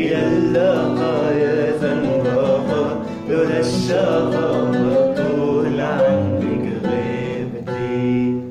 إلى اللقاء يا زنبقة، لولا الشقا مطول عنك غيبتي.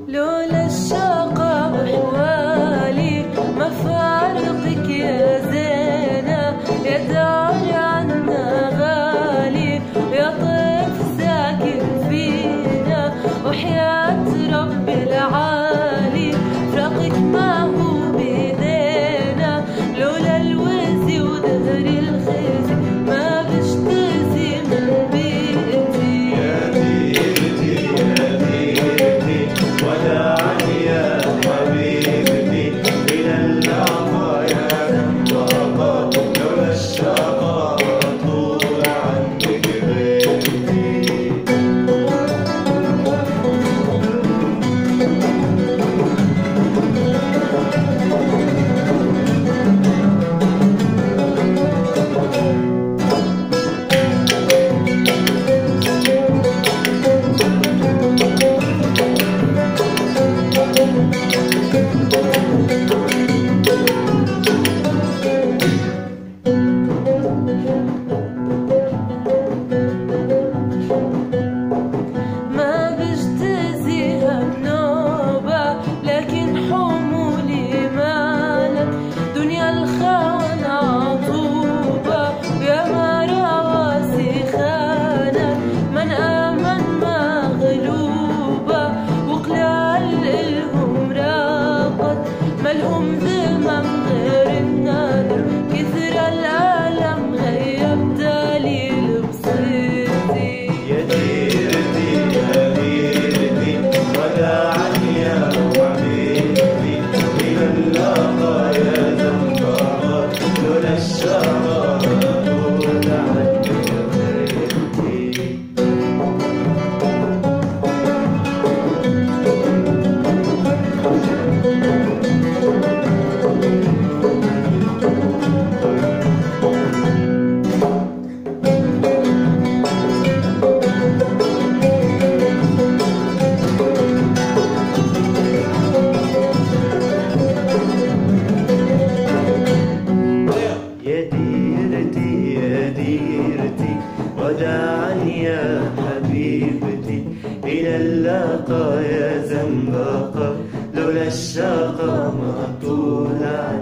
لولا الشقا أحوالي ما فارقك يا زينة، يا دار عنا غالي يا طيف ساكن فينا، وحياة ربي العالي فراقك ما هو بيدينا. لولا الوزي ودهر الخزي ما بجتزي من بيتي. يا بيتي يا بيتي وداعا يا حبيبتي، إلى اللقاء يا زنبقة، لولا الشقا مطول عنك غيبتي. ما بجتزيها بنوبة لكن حمولي مالك، دنيا الخون عطوبة يا ما رواسي خانك. من آمن ما غلوبة وقلال إلهم راقت، ملهم ذمم غير النادر، كثر الألم غيب دليل بصيرتي. يا ديرتي يا ديرتي وداعا يا حبيبتي، إلى اللقاء يا زنبقة، لولا الشقا مطول عنك غيبتي. يا ديرتي يا ديرتي وداعا يا حبيبتي، إلى اللقاء يا زنبقة، لولا الشقا مطول عنك